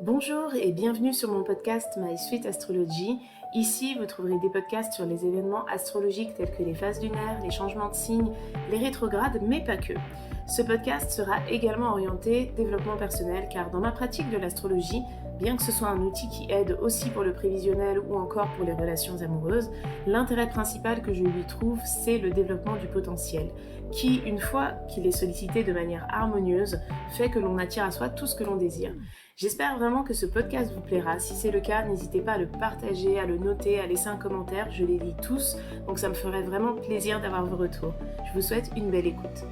Bonjour et bienvenue sur mon podcast My Sweet Astrology. Ici, vous trouverez des podcasts sur les événements astrologiques tels que les phases lunaires, les changements de signes, les rétrogrades, mais pas que. Ce podcast sera également orienté développement personnel car dans ma pratique de l'astrologie, bien que ce soit un outil qui aide aussi pour le prévisionnel ou encore pour les relations amoureuses, l'intérêt principal que je lui trouve, c'est le développement du potentiel, qui, une fois qu'il est sollicité de manière harmonieuse, fait que l'on attire à soi tout ce que l'on désire. J'espère vraiment que ce podcast vous plaira. Si c'est le cas, n'hésitez pas à le partager, à le noter, à laisser un commentaire. Je les lis tous, donc ça me ferait vraiment plaisir d'avoir vos retours. Je vous souhaite une belle écoute.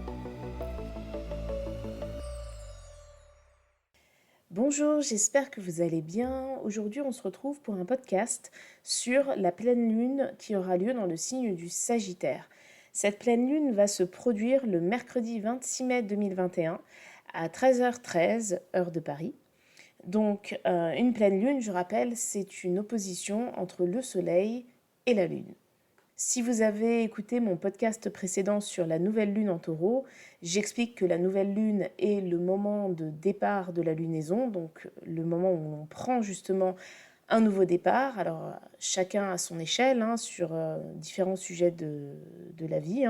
Bonjour, j'espère que vous allez bien. Aujourd'hui, on se retrouve pour un podcast sur la pleine lune qui aura lieu dans le signe du Sagittaire. Cette pleine lune va se produire le mercredi 26 mai 2021 à 13h13, heure de Paris. Donc, une pleine lune, je rappelle, c'est une opposition entre le Soleil et la Lune. Si vous avez écouté mon podcast précédent sur la nouvelle lune en Taureau, j'explique que la nouvelle lune est le moment de départ de la lunaison, donc le moment où on prend justement un nouveau départ. Alors, chacun à son échelle, sur différents sujets de la vie.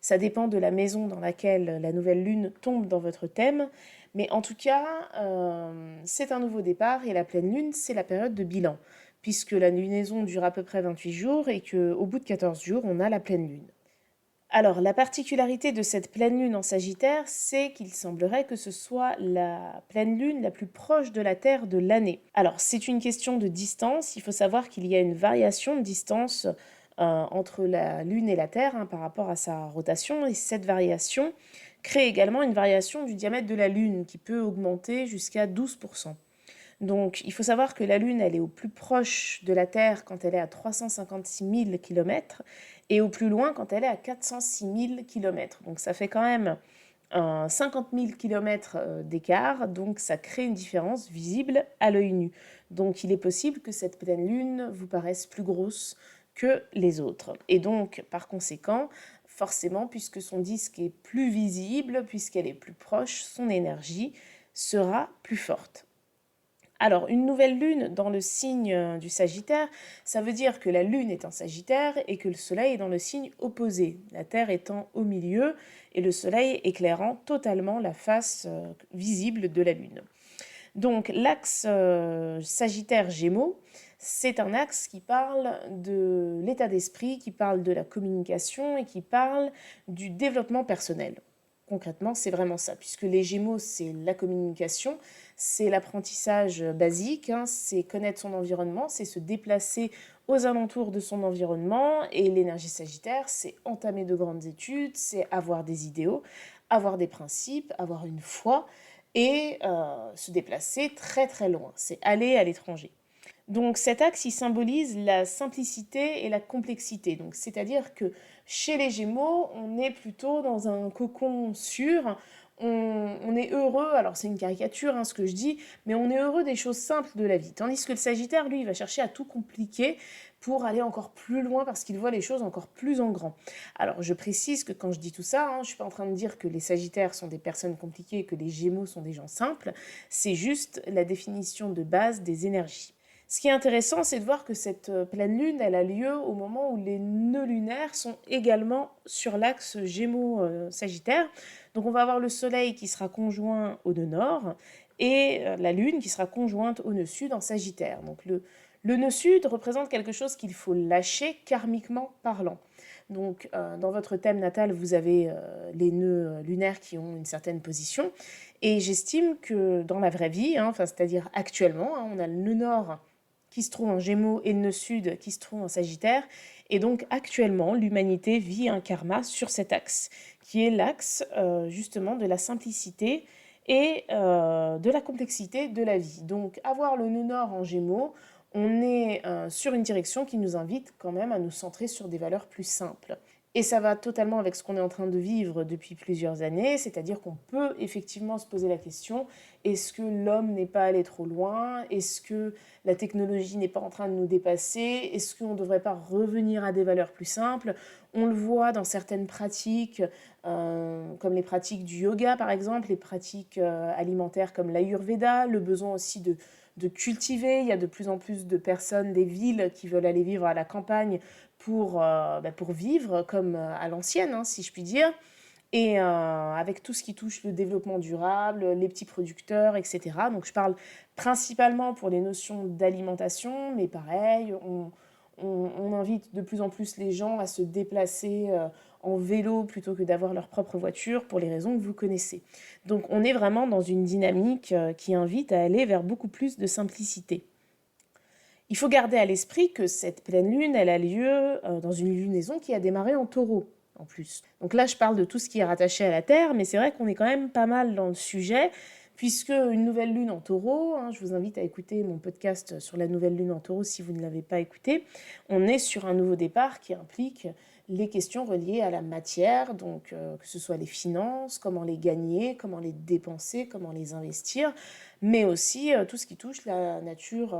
Ça dépend de la maison dans laquelle la nouvelle lune tombe dans votre thème. Mais en tout cas, c'est un nouveau départ et la pleine lune, c'est la période de bilan, puisque la lunaison dure à peu près 28 jours et qu'au bout de 14 jours, on a la pleine lune. Alors, la particularité de cette pleine lune en Sagittaire, c'est qu'il semblerait que ce soit la pleine lune la plus proche de la Terre de l'année. Alors, c'est une question de distance. Il faut savoir qu'il y a une variation de distance entre la Lune et la Terre par rapport à sa rotation. Et cette variation crée également une variation du diamètre de la Lune qui peut augmenter jusqu'à 12%. Donc, il faut savoir que la Lune, elle est au plus proche de la Terre quand elle est à 356 000 km et au plus loin quand elle est à 406 000 km. Donc, ça fait quand même 50 000 km d'écart, donc ça crée une différence visible à l'œil nu. Donc, il est possible que cette pleine Lune vous paraisse plus grosse que les autres. Et donc, par conséquent, forcément, puisque son disque est plus visible, puisqu'elle est plus proche, son énergie sera plus forte. Alors, une nouvelle lune dans le signe du Sagittaire, ça veut dire que la lune est en Sagittaire et que le soleil est dans le signe opposé, la Terre étant au milieu et le soleil éclairant totalement la face visible de la lune. Donc, l'axe Sagittaire-Gémeaux, c'est un axe qui parle de l'état d'esprit, qui parle de la communication et qui parle du développement personnel. Concrètement, c'est vraiment ça, puisque les Gémeaux, c'est la communication, c'est l'apprentissage basique, c'est connaître son environnement, c'est se déplacer aux alentours de son environnement, et l'énergie Sagittaire, c'est entamer de grandes études, c'est avoir des idéaux, avoir des principes, avoir une foi, et se déplacer très très loin, c'est aller à l'étranger. Donc cet axe, il symbolise la simplicité et la complexité. Donc c'est-à-dire que chez les Gémeaux, on est plutôt dans un cocon sûr, on est heureux, alors c'est une caricature ce que je dis, mais on est heureux des choses simples de la vie. Tandis que le Sagittaire, lui, il va chercher à tout compliquer pour aller encore plus loin parce qu'il voit les choses encore plus en grand. Alors je précise que quand je dis tout ça, je ne suis pas en train de dire que les Sagittaires sont des personnes compliquées et que les Gémeaux sont des gens simples, c'est juste la définition de base des énergies. Ce qui est intéressant, c'est de voir que cette pleine lune, elle a lieu au moment où les nœuds lunaires sont également sur l'axe Gémeaux-Sagittaire. Donc on va avoir le Soleil qui sera conjoint au nœud nord et la Lune qui sera conjointe au nœud sud en Sagittaire. Donc le nœud sud représente quelque chose qu'il faut lâcher karmiquement parlant. Donc dans votre thème natal, vous avez les nœuds lunaires qui ont une certaine position. Et j'estime que dans la vraie vie, c'est-à-dire actuellement, on a le nœud nord qui se trouve en Gémeaux et le nœud sud qui se trouve en Sagittaire. Et donc actuellement, l'humanité vit un karma sur cet axe, qui est l'axe justement de la simplicité et de la complexité de la vie. Donc avoir le nœud nord en Gémeaux, on est sur une direction qui nous invite quand même à nous centrer sur des valeurs plus simples. Et ça va totalement avec ce qu'on est en train de vivre depuis plusieurs années, c'est-à-dire qu'on peut effectivement se poser la question, est-ce que l'homme n'est pas allé trop loin? Est-ce que la technologie n'est pas en train de nous dépasser? Est-ce qu'on ne devrait pas revenir à des valeurs plus simples? On le voit dans certaines pratiques, comme les pratiques du yoga par exemple, les pratiques alimentaires comme l'Ayurveda, le besoin aussi de cultiver. Il y a de plus en plus de personnes des villes qui veulent aller vivre à la campagne pour vivre comme à l'ancienne, hein, si je puis dire. Et avec tout ce qui touche le développement durable, les petits producteurs, etc. Donc je parle principalement pour les notions d'alimentation, mais pareil, on invite de plus en plus les gens à se déplacer en vélo plutôt que d'avoir leur propre voiture pour les raisons que vous connaissez. Donc on est vraiment dans une dynamique qui invite à aller vers beaucoup plus de simplicité. Il faut garder à l'esprit que cette pleine lune, elle a lieu dans une lunaison qui a démarré en taureau, en plus. Donc là, je parle de tout ce qui est rattaché à la Terre, mais c'est vrai qu'on est quand même pas mal dans le sujet, puisque une nouvelle lune en taureau, je vous invite à écouter mon podcast sur la nouvelle lune en taureau si vous ne l'avez pas écouté, on est sur un nouveau départ qui implique les questions reliées à la matière, donc que ce soit les finances, comment les gagner, comment les dépenser, comment les investir, mais aussi tout ce qui touche la nature,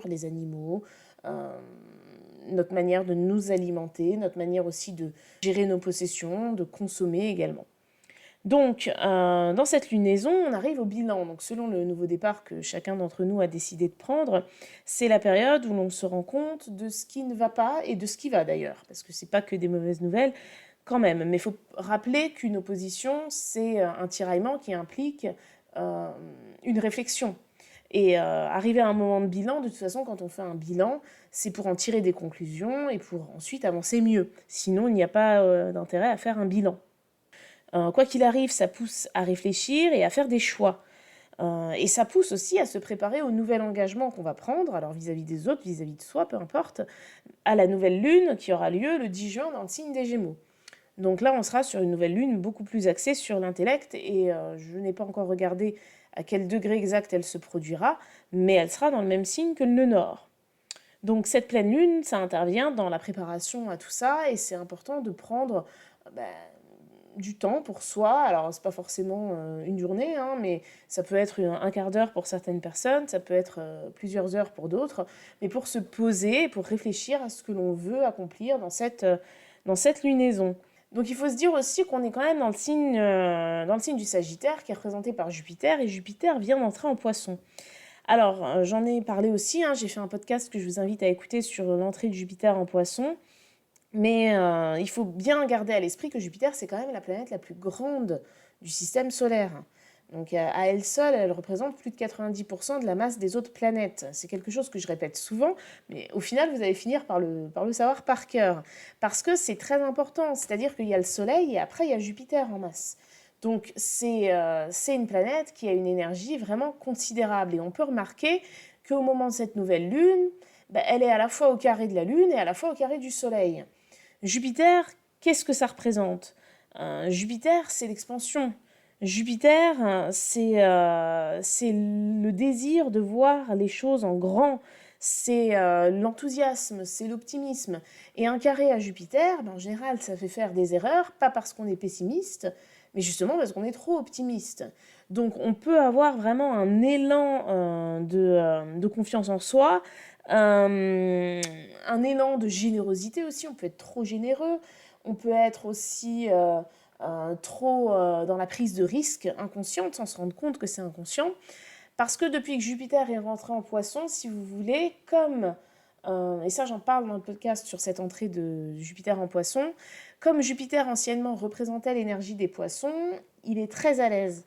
les animaux, notre manière de nous alimenter, notre manière aussi de gérer nos possessions, de consommer également. Donc, dans cette lunaison, on arrive au bilan. Donc, selon le nouveau départ que chacun d'entre nous a décidé de prendre, c'est la période où l'on se rend compte de ce qui ne va pas et de ce qui va d'ailleurs, parce que c'est pas que des mauvaises nouvelles quand même. Mais il faut rappeler qu'une opposition, c'est un tiraillement qui implique une réflexion. Et arriver à un moment de bilan, de toute façon, quand on fait un bilan, c'est pour en tirer des conclusions et pour ensuite avancer mieux. Sinon, il n'y a pas d'intérêt à faire un bilan. Quoi qu'il arrive, ça pousse à réfléchir et à faire des choix. Et ça pousse aussi à se préparer au nouvel engagement qu'on va prendre, alors vis-à-vis des autres, vis-à-vis de soi, peu importe, à la nouvelle lune qui aura lieu le 10 juin dans le signe des Gémeaux. Donc là, on sera sur une nouvelle lune beaucoup plus axée sur l'intellect et je n'ai pas encore regardé à quel degré exact elle se produira, mais elle sera dans le même signe que le nœud nord. Donc cette pleine lune, ça intervient dans la préparation à tout ça et c'est important de prendre du temps pour soi. Alors c'est pas forcément une journée, mais ça peut être un quart d'heure pour certaines personnes, ça peut être plusieurs heures pour d'autres, mais pour se poser, pour réfléchir à ce que l'on veut accomplir dans cette lunaison. Donc il faut se dire aussi qu'on est quand même dans le signe du Sagittaire qui est représenté par Jupiter, et Jupiter vient d'entrer en Poisson. Alors j'en ai parlé aussi, j'ai fait un podcast que je vous invite à écouter sur l'entrée de Jupiter en Poisson, mais il faut bien garder à l'esprit que Jupiter, c'est quand même la planète la plus grande du système solaire. Donc à elle seule, elle représente plus de 90% de la masse des autres planètes. C'est quelque chose que je répète souvent, mais au final, vous allez finir par le savoir par cœur. Parce que c'est très important, c'est-à-dire qu'il y a le Soleil et après il y a Jupiter en masse. Donc c'est une planète qui a une énergie vraiment considérable. Et on peut remarquer qu'au moment de cette nouvelle lune, elle est à la fois au carré de la Lune et à la fois au carré du Soleil. Jupiter, qu'est-ce que ça représente ? Jupiter, c'est l'expansion. Jupiter, c'est le désir de voir les choses en grand, c'est l'enthousiasme, c'est l'optimisme. Et un carré à Jupiter, en général, ça fait faire des erreurs, pas parce qu'on est pessimiste, mais justement parce qu'on est trop optimiste. Donc on peut avoir vraiment un élan de confiance en soi, un élan de générosité aussi, on peut être trop généreux, on peut être aussi trop dans la prise de risque inconsciente sans se rendre compte que c'est inconscient. Parce que depuis que Jupiter est rentré en Poisson, si vous voulez, comme, et ça j'en parle dans le podcast sur cette entrée de Jupiter en Poisson, comme Jupiter anciennement représentait l'énergie des Poissons, il est très à l'aise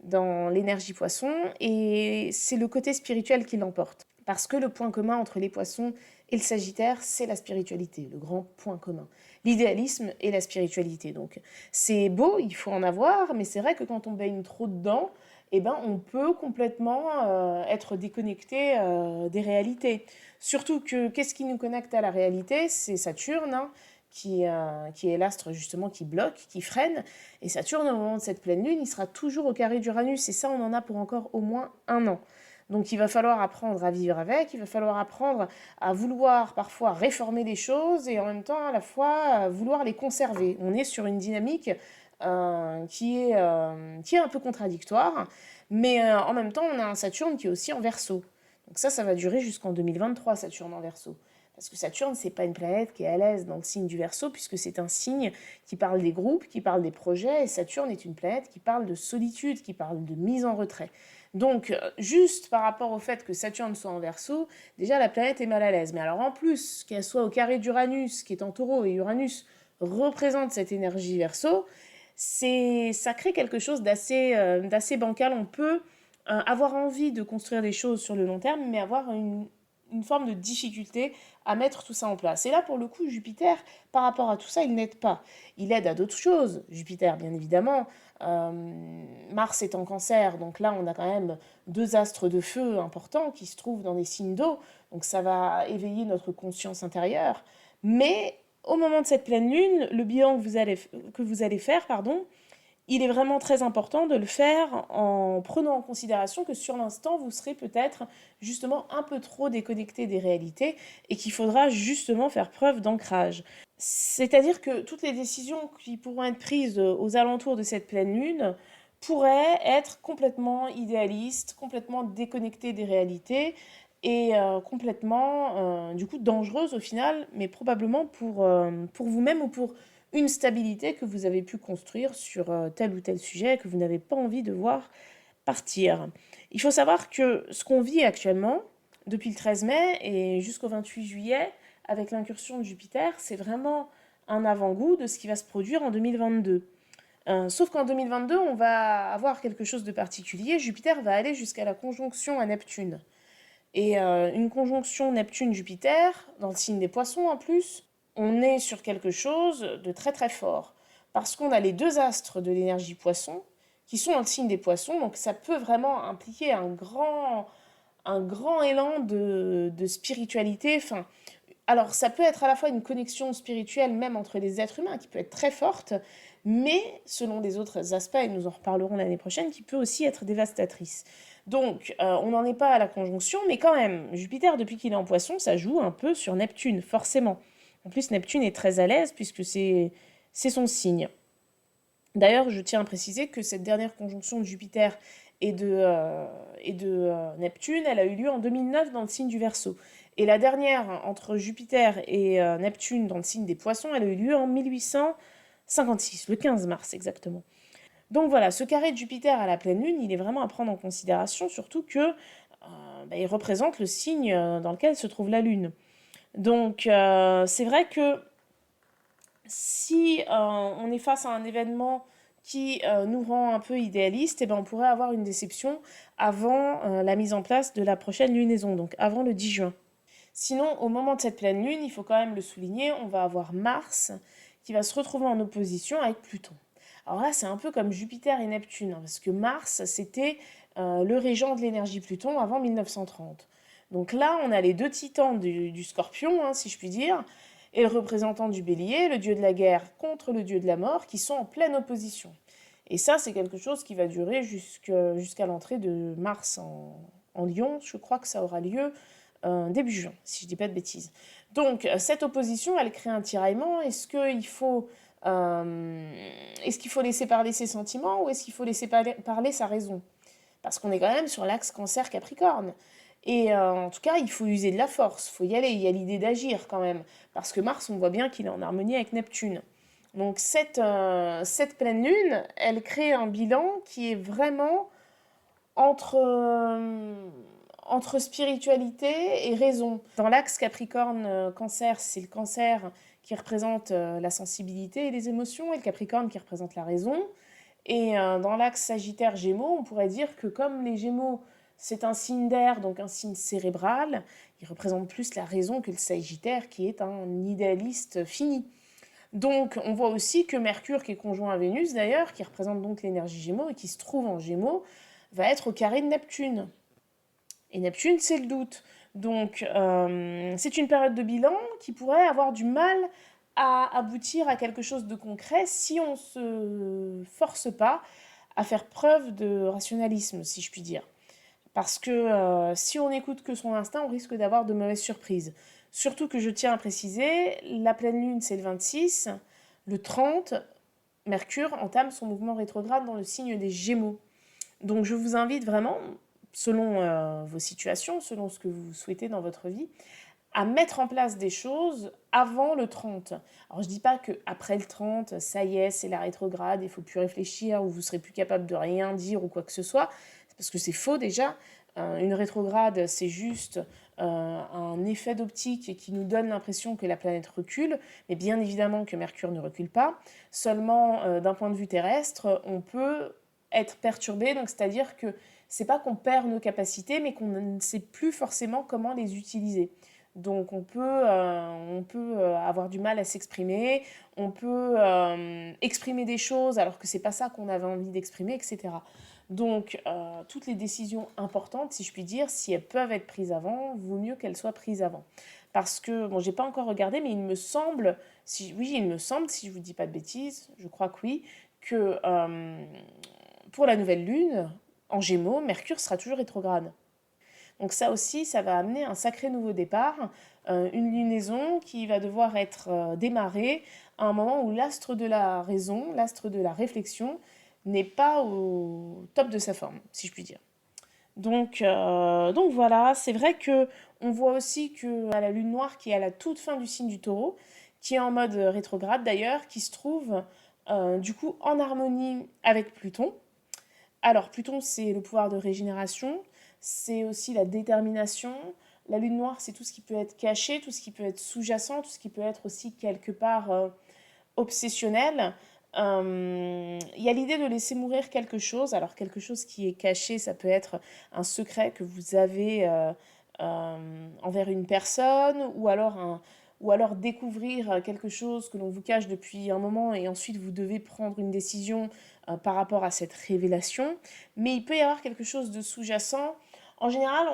dans l'énergie Poisson et c'est le côté spirituel qui l'emporte. Parce que le point commun entre les Poissons et le Sagittaire, c'est la spiritualité, le grand point commun. L'idéalisme et la spiritualité. Donc c'est beau, il faut en avoir, mais c'est vrai que quand on baigne trop dedans, on peut complètement être déconnecté des réalités. Surtout que qu'est-ce qui nous connecte à la réalité ? C'est Saturne, qui est l'astre justement qui bloque, qui freine. Et Saturne, au moment de cette pleine lune, il sera toujours au carré d'Uranus. Et ça, on en a pour encore au moins 1 an. Donc il va falloir apprendre à vivre avec, il va falloir apprendre à vouloir parfois réformer les choses et en même temps à la fois vouloir les conserver. On est sur une dynamique qui est un peu contradictoire, mais en même temps on a un Saturne qui est aussi en Verseau. Donc ça va durer jusqu'en 2023, Saturne en Verseau. Parce que Saturne, c'est pas une planète qui est à l'aise dans le signe du Verseau, puisque c'est un signe qui parle des groupes, qui parle des projets, et Saturne est une planète qui parle de solitude, qui parle de mise en retrait. Donc, juste par rapport au fait que Saturne soit en Verseau, déjà la planète est mal à l'aise. Mais alors en plus, qu'elle soit au carré d'Uranus, qui est en Taureau, et Uranus représente cette énergie Verseau, ça crée quelque chose d'assez bancal. On peut avoir envie de construire des choses sur le long terme, mais avoir une forme de difficulté à mettre tout ça en place. Et là, pour le coup, Jupiter, par rapport à tout ça, il n'aide pas. Il aide à d'autres choses, Jupiter, bien évidemment. Mars est en Cancer, donc là, on a quand même deux astres de feu importants qui se trouvent dans des signes d'eau, donc ça va éveiller notre conscience intérieure. Mais au moment de cette pleine lune, le bilan que vous allez faire, il est vraiment très important de le faire en prenant en considération que sur l'instant, vous serez peut-être justement un peu trop déconnecté des réalités et qu'il faudra justement faire preuve d'ancrage. C'est-à-dire que toutes les décisions qui pourront être prises aux alentours de cette pleine lune pourraient être complètement idéalistes, complètement déconnectées des réalités et complètement, du coup, dangereuses au final, mais probablement pour vous-même ou pour une stabilité que vous avez pu construire sur tel ou tel sujet que vous n'avez pas envie de voir partir. Il faut savoir que ce qu'on vit actuellement, depuis le 13 mai et jusqu'au 28 juillet, avec l'incursion de Jupiter, c'est vraiment un avant-goût de ce qui va se produire en 2022. Sauf qu'en 2022, on va avoir quelque chose de particulier. Jupiter va aller jusqu'à la conjonction à Neptune. Et une conjonction Neptune-Jupiter, dans le signe des Poissons en plus, on est sur quelque chose de très très fort. Parce qu'on a les deux astres de l'énergie Poisson qui sont dans le signe des Poissons, donc ça peut vraiment impliquer un grand élan de spiritualité. Enfin, alors ça peut être à la fois une connexion spirituelle même entre les êtres humains qui peut être très forte, mais selon des autres aspects, et nous en reparlerons l'année prochaine, qui peut aussi être dévastatrice. Donc, on n'en est pas à la conjonction, mais quand même, Jupiter, depuis qu'il est en Poisson, ça joue un peu sur Neptune, forcément. En plus, Neptune est très à l'aise puisque c'est son signe. D'ailleurs, je tiens à préciser que cette dernière conjonction de Jupiter et de Neptune, elle a eu lieu en 2009 dans le signe du Verseau. Et la dernière entre Jupiter et Neptune dans le signe des Poissons, elle a eu lieu en 1856, le 15 mars exactement. Donc voilà, ce carré de Jupiter à la pleine lune, il est vraiment à prendre en considération, surtout que il représente le signe dans lequel se trouve la lune. Donc c'est vrai que si on est face à un événement qui nous rend un peu idéaliste, on pourrait avoir une déception avant la mise en place de la prochaine lunaison, donc avant le 10 juin. Sinon, au moment de cette pleine lune, il faut quand même le souligner, on va avoir Mars qui va se retrouver en opposition avec Pluton. Alors là, c'est un peu comme Jupiter et Neptune, parce que Mars, c'était le régent de l'énergie Pluton avant 1930. Donc là, on a les deux titans du Scorpion, si je puis dire, et le représentant du Bélier, le dieu de la guerre contre le dieu de la mort, qui sont en pleine opposition. Et ça, c'est quelque chose qui va durer jusqu'à l'entrée de Mars en Lion. Je crois que ça aura lieu début juin, si je ne dis pas de bêtises. Donc, cette opposition, elle crée un tiraillement. Est-ce qu'il faut laisser parler ses sentiments ou est-ce qu'il faut laisser parler sa raison? Parce qu'on est quand même sur l'axe Cancer-Capricorne. Et en tout cas, il faut user de la force, il faut y aller, il y a l'idée d'agir quand même. Parce que Mars, on voit bien qu'il est en harmonie avec Neptune. Donc cette pleine lune, elle crée un bilan qui est vraiment entre spiritualité et raison. Dans l'axe Capricorne-Cancer, c'est le Cancer qui représente la sensibilité et les émotions, et le Capricorne qui représente la raison. Et dans l'axe Sagittaire-Gémeaux, on pourrait dire que comme les Gémeaux, c'est un signe d'air, donc un signe cérébral, il représente plus la raison que le Sagittaire, qui est un idéaliste fini. Donc on voit aussi que Mercure, qui est conjoint à Vénus d'ailleurs, qui représente donc l'énergie Gémeaux et qui se trouve en Gémeaux, va être au carré de Neptune. Et Neptune, c'est le doute. Donc, c'est une période de bilan qui pourrait avoir du mal à aboutir à quelque chose de concret si on ne se force pas à faire preuve de rationalisme, si je puis dire. Parce que si on n'écoute que son instinct, on risque d'avoir de mauvaises surprises. Surtout que je tiens à préciser, la pleine lune, c'est le 26. Le 30, Mercure entame son mouvement rétrograde dans le signe des Gémeaux. Donc je vous invite vraiment, selon vos situations, selon ce que vous souhaitez dans votre vie, à mettre en place des choses avant le 30. Alors je dis pas qu'après le 30, ça y est, c'est la rétrograde, il faut plus réfléchir ou vous serez plus capable de rien dire ou quoi que ce soit, parce que c'est faux déjà. Une rétrograde, c'est juste un effet d'optique qui nous donne l'impression que la planète recule, mais bien évidemment que Mercure ne recule pas. Seulement, d'un point de vue terrestre, on peut être perturbé, donc c'est-à-dire que c'est pas qu'on perd nos capacités, mais qu'on ne sait plus forcément comment les utiliser. Donc on peut avoir du mal à s'exprimer, on peut exprimer des choses alors que c'est pas ça qu'on avait envie d'exprimer, etc. Donc toutes les décisions importantes, si je puis dire, si elles peuvent être prises avant, vaut mieux qu'elles soient prises avant. Parce que, bon, j'ai pas encore regardé, mais il me semble, oui, il me semble, si je vous dis pas de bêtises, je crois que oui, que pour la nouvelle lune, en Gémeaux, Mercure sera toujours rétrograde. Donc ça aussi, ça va amener un sacré nouveau départ, une lunaison qui va devoir être démarrée à un moment où l'astre de la raison, l'astre de la réflexion, n'est pas au top de sa forme, si je puis dire. Donc voilà, c'est vrai que on voit aussi que à la lune noire qui est à la toute fin du signe du taureau, qui est en mode rétrograde d'ailleurs, qui se trouve du coup en harmonie avec Pluton. Alors, Pluton, c'est le pouvoir de régénération, c'est aussi la détermination. La lune noire, c'est tout ce qui peut être caché, tout ce qui peut être sous-jacent, tout ce qui peut être aussi quelque part obsessionnel. Il y a l'idée de laisser mourir quelque chose. Alors, quelque chose qui est caché, ça peut être un secret que vous avez envers une personne, ou alors découvrir quelque chose que l'on vous cache depuis un moment et ensuite vous devez prendre une décision par rapport à cette révélation. Mais il peut y avoir quelque chose de sous-jacent. En général,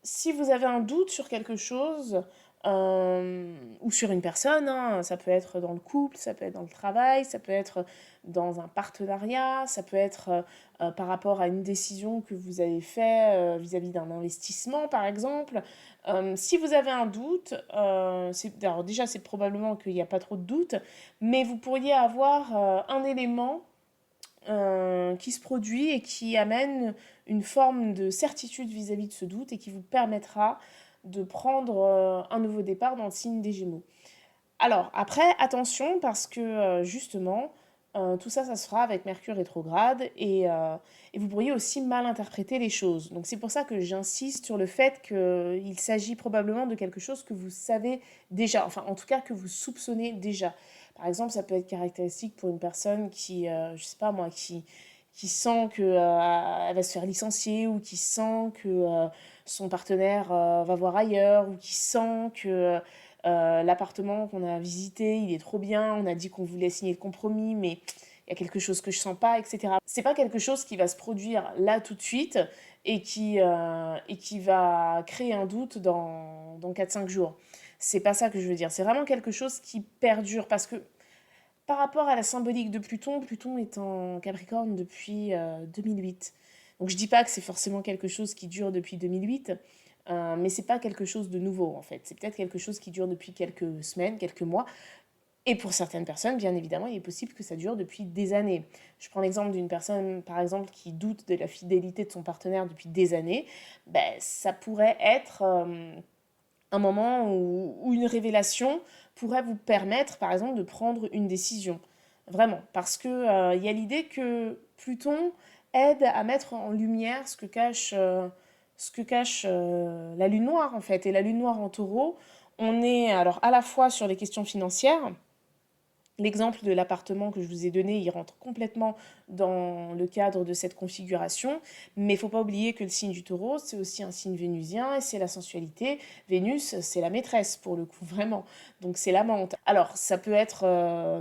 si vous avez un doute sur quelque chose, ou sur une personne, hein, ça peut être dans le couple, ça peut être dans le travail, ça peut être dans un partenariat, ça peut être par rapport à une décision que vous avez faite vis-à-vis d'un investissement, par exemple. Si vous avez un doute, alors déjà c'est probablement qu'il n'y a pas trop de doute, mais vous pourriez avoir un élément qui se produit et qui amène une forme de certitude vis-à-vis de ce doute et qui vous permettra de prendre un nouveau départ dans le signe des Gémeaux. Alors après, attention parce que justement, tout ça, ça se fera avec Mercure rétrograde et vous pourriez aussi mal interpréter les choses. Donc c'est pour ça que j'insiste sur le fait qu'il s'agit probablement de quelque chose que vous savez déjà, enfin en tout cas que vous soupçonnez déjà. Par exemple, ça peut être caractéristique pour une personne qui, je sais pas moi, qui sent qu'elle va se faire licencier ou qui sent que son partenaire va voir ailleurs ou qui sent que l'appartement qu'on a visité, il est trop bien, on a dit qu'on voulait signer le compromis, mais il y a quelque chose que je sens pas, etc. C'est pas quelque chose qui va se produire là tout de suite et qui va créer un doute dans 4-5 jours. C'est pas ça que je veux dire. C'est vraiment quelque chose qui perdure parce que par rapport à la symbolique de Pluton, Pluton est en Capricorne depuis 2008. Donc je dis pas que c'est forcément quelque chose qui dure depuis 2008, mais c'est pas quelque chose de nouveau en fait. C'est peut-être quelque chose qui dure depuis quelques semaines, quelques mois. Et pour certaines personnes, bien évidemment, il est possible que ça dure depuis des années. Je prends l'exemple d'une personne, par exemple, qui doute de la fidélité de son partenaire depuis des années. Ben, ça pourrait être un moment où une révélation pourrait vous permettre, par exemple, de prendre une décision. Vraiment. Parce que y a l'idée que Pluton aide à mettre en lumière ce que cache la lune noire, en fait. Et la lune noire en taureau, on est alors à la fois sur les questions financières. L'exemple de l'appartement que je vous ai donné, il rentre complètement dans le cadre de cette configuration, mais il ne faut pas oublier que le signe du taureau, c'est aussi un signe vénusien et c'est la sensualité. Vénus, c'est la maîtresse pour le coup, vraiment. Donc c'est l'amante. Alors, ça peut être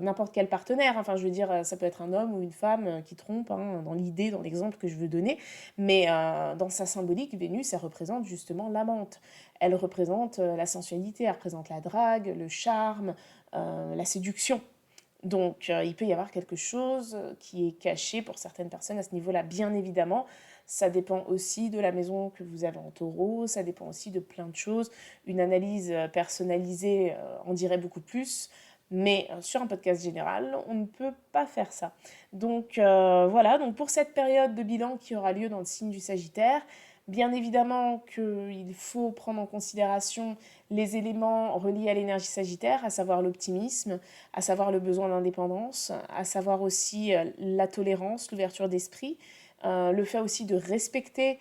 n'importe quel partenaire, enfin je veux dire, ça peut être un homme ou une femme qui trompe, hein, dans l'idée, dans l'exemple que je veux donner, mais dans sa symbolique, Vénus, elle représente justement l'amante. Elle représente la sensualité, elle représente la drague, le charme, la séduction. Donc, il peut y avoir quelque chose qui est caché pour certaines personnes à ce niveau-là, bien évidemment. Ça dépend aussi de la maison que vous avez en taureau, ça dépend aussi de plein de choses. Une analyse personnalisée en dirait beaucoup plus, mais sur un podcast général, on ne peut pas faire ça. Donc voilà, donc pour cette période de bilan qui aura lieu dans le signe du Sagittaire, Bien évidemment qu'il faut prendre en considération les éléments reliés à l'énergie sagittaire, à savoir l'optimisme, à savoir le besoin d'indépendance, à savoir aussi la tolérance, l'ouverture d'esprit, le fait aussi de respecter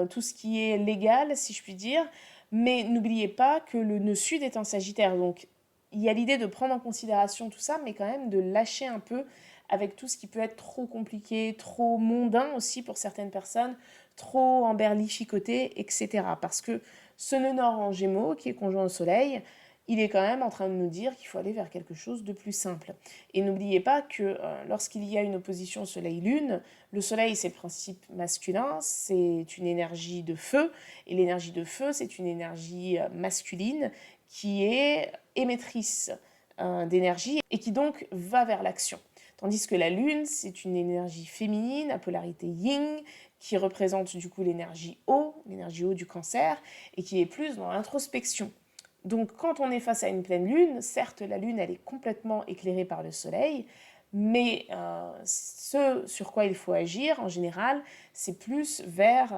tout ce qui est légal, si je puis dire. Mais n'oubliez pas que le nœud sud est en sagittaire, donc il y a l'idée de prendre en considération tout ça, mais quand même de lâcher un peu avec tout ce qui peut être trop compliqué, trop mondain aussi pour certaines personnes, trop emberlificoté, etc. Parce que ce nœud nord en Gémeaux, qui est conjoint au Soleil, il est quand même en train de nous dire qu'il faut aller vers quelque chose de plus simple. Et n'oubliez pas que lorsqu'il y a une opposition Soleil-Lune, le Soleil c'est le principe masculin, c'est une énergie de feu, et l'énergie de feu c'est une énergie masculine qui est émettrice d'énergie et qui donc va vers l'action. Tandis que la Lune, c'est une énergie féminine à polarité yin, qui représente du coup l'énergie eau du Cancer, et qui est plus dans l'introspection. Donc quand on est face à une pleine Lune, certes la Lune elle est complètement éclairée par le Soleil, mais ce sur quoi il faut agir en général, c'est plus vers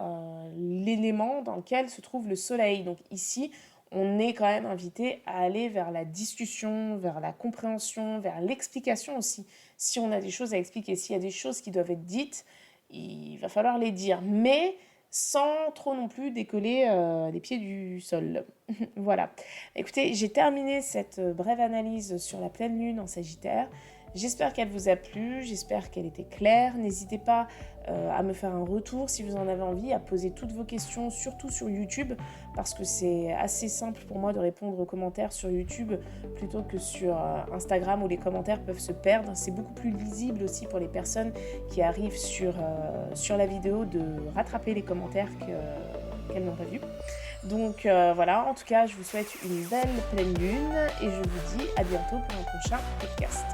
l'élément dans lequel se trouve le Soleil. Donc ici, on est quand même invité à aller vers la discussion, vers la compréhension, vers l'explication aussi. Si on a des choses à expliquer, s'il y a des choses qui doivent être dites, il va falloir les dire, mais sans trop non plus décoller les pieds du sol. Voilà. Écoutez, j'ai terminé cette brève analyse sur la pleine lune en Sagittaire. J'espère qu'elle vous a plu, j'espère qu'elle était claire. N'hésitez pas à me faire un retour si vous en avez envie, à poser toutes vos questions, surtout sur YouTube, parce que c'est assez simple pour moi de répondre aux commentaires sur YouTube plutôt que sur Instagram où les commentaires peuvent se perdre. C'est beaucoup plus lisible aussi pour les personnes qui arrivent sur la vidéo de rattraper les commentaires qu'elles n'ont pas vus. Donc voilà, en tout cas, je vous souhaite une belle pleine lune et je vous dis à bientôt pour un prochain podcast.